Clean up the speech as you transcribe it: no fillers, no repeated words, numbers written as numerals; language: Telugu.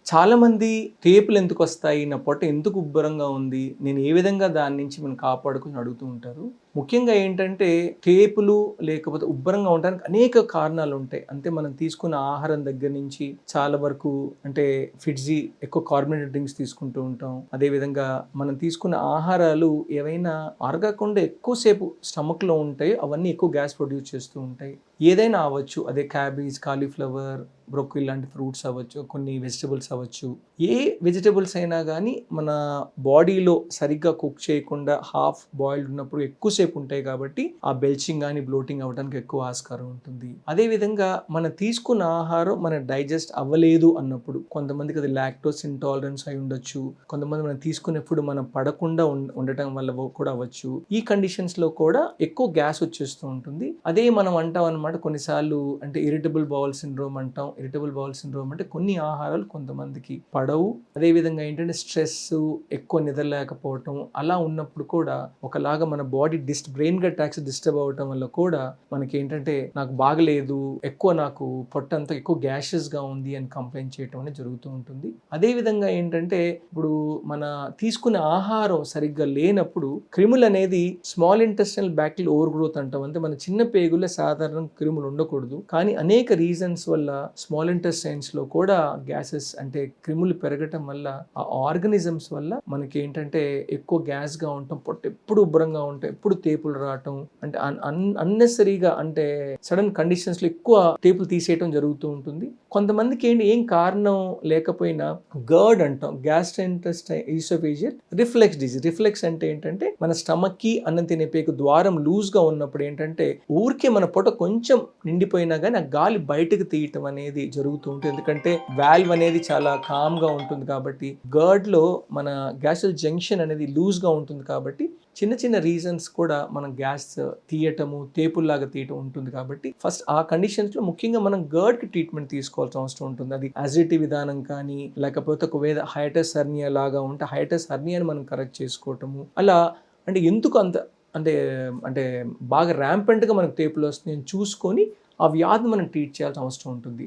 చాలామంది టేపులు ఎందుకు వస్తాయి, నా పొట్ట ఎందుకు ఉబ్బరంగా ఉంది, నేను ఏ విధంగా దాని నుంచి మనం కాపాడుకుని అడుగుతూ ఉంటారు. ముఖ్యంగా ఏంటంటే టేపులు లేకపోతే ఉబ్బరంగా ఉండడానికి అనేక కారణాలు ఉంటాయి. అంటే మనం తీసుకున్న ఆహారం దగ్గర నుంచి చాలా వరకు అంటే ఫిడ్జీ ఎక్కువ కార్బోనేటెడ్ డ్రింక్స్ తీసుకుంటూ ఉంటాం. అదేవిధంగా మనం తీసుకున్న ఆహారాలు ఏవైనా అరగకుండా ఎక్కువసేపు స్టమక్లో ఉంటాయి, అవన్నీ ఎక్కువ గ్యాస్ ప్రొడ్యూస్ చేస్తూ ఉంటాయి. ఏదైనా అవ్వచ్చు, అదే క్యాబేజ్, కాలీఫ్లవర్, బ్రోకలీ లాంటి ఫ్రూట్స్ అవ్వచ్చు, కొన్ని వెజిటబుల్స్ అవ్వచ్చు. ఏ వెజిటబుల్స్ అయినా కానీ మన బాడీలో సరిగ్గా కుక్ చేయకుండా హాఫ్ బాయిల్డ్ ఉన్నప్పుడు ఎక్కువసేపు ఉంటాయి కాబట్టి ఆ బెల్చింగ్ కానీ బ్లోటింగ్ అవ్వడానికి ఎక్కువ ఆస్కారం ఉంటుంది. అదేవిధంగా మనం తీసుకున్న ఆహారం మన డైజెస్ట్ అవ్వలేదు అన్నప్పుడు కొంతమందికి అది లాక్టోస్ ఇంటాలరెన్స్ అయి ఉండొచ్చు, కొంతమంది మనం తీసుకునేప్పుడు మనం పడకుండా ఉండటం వల్ల కూడా అవ్వచ్చు. ఈ కండిషన్స్లో కూడా ఎక్కువ గ్యాస్ వచ్చేస్తూ ఉంటుంది. అదే మనం అంటాం అనమాట కొన్నిసార్లు, అంటే ఇరిటబుల్ బౌల్ సిండ్రోమ్ అంటాం. ఇరిటబుల్ బౌల్ సిండ్రోమ్ అంటే కొన్ని ఆహారాలు కొంతమందికి పడవు. అదేవిధంగా ఏంటంటే స్ట్రెస్, ఎక్కువ నిద్ర లేకపోవటం, అలా ఉన్నప్పుడు కూడా ఒకలాగా మన బాడీ బ్రెయిన్ అటాక్స్ డిస్టర్బ్ అవ్వటం వల్ల కూడా మనకి ఏంటంటే నాకు బాగలేదు, ఎక్కువ నాకు పొట్టంతా ఎక్కువ గ్యాషెస్గా ఉంది అని కంప్లైంట్ చేయటం అనేది జరుగుతూ ఉంటుంది. అదేవిధంగా ఏంటంటే ఇప్పుడు మన తీసుకునే ఆహారం సరిగ్గా లేనప్పుడు క్రిములు అనేది small intestinal bacterial over growth అంటాం. అంటే మన చిన్న పేగుల్లో సాధారణ క్రిములు ఉండకూడదు, కానీ అనేక రీజన్స్ వల్ల స్మాల్ ఇంటెస్టైన్స్ లో కూడా గ్యాసెస్ అంటే క్రిములు పెరగటం వల్ల ఆ ఆర్గనిజమ్స్ వల్ల మనకి ఏంటంటే ఎక్కువ గ్యాస్ గా ఉండటం, పొట్ట ఎప్పుడు ఉబ్బరంగా ఉంటాం, ఎప్పుడు తేపులు రావటం, అంటే అన్నెసరీగా అంటే సడన్ కండిషన్స్ లో ఎక్కువ తేపులు తీసేయటం జరుగుతూ ఉంటుంది. కొంతమందికి ఏంటి ఏం కారణం లేకపోయినా గర్డ్ అంటాం, గ్యాస్ట్రోఇంటెస్టైనల్ రిఫ్లెక్స్ డిజీజ్. రిఫ్లెక్స్ అంటే ఏంటంటే మన స్టమక్ కి అన్నం తినే పేగు ద్వారం లూజ్ గా ఉన్నప్పుడు ఏంటంటే ఊరికే మన పొట్ట కొంచెం నిండిపోయినా కానీ ఆ గాలి బయటకు తీయటం అనేది జరుగుతూ ఉంటుంది. ఎందుకంటే వాల్వ్ అనేది చాలా కామ్ గా ఉంటుంది కాబట్టి, గర్డ్ లో మన గ్యాస్ట్రల్ జంక్షన్ అనేది లూజ్ గా ఉంటుంది కాబట్టి చిన్న చిన్న రీజన్స్ కూడా మనం గ్యాస్ తీయటము, తేపుల్లాగా తీయటం ఉంటుంది. కాబట్టి ఫస్ట్ ఆ కండిషన్స్లో ముఖ్యంగా మనం గర్డ్కి ట్రీట్మెంట్ తీసుకోవాల్సిన అవసరం ఉంటుంది. అది అసిడిటీ విధానం కానీ, లేకపోతే ఒకవేళ హైటస్ హెర్నియా లాగా ఉంటే హైటస్ హెర్నియాని మనం కరెక్ట్ చేసుకోవటము. అలా అంటే ఎందుకు అంత అంటే అంటే బాగా ర్యాంపెంట్గా మనకు తేపులు వస్తున్నాయని చూసుకొని ఆ వ్యాధిని మనం ట్రీట్ చేయాల్సిన అవసరం ఉంటుంది.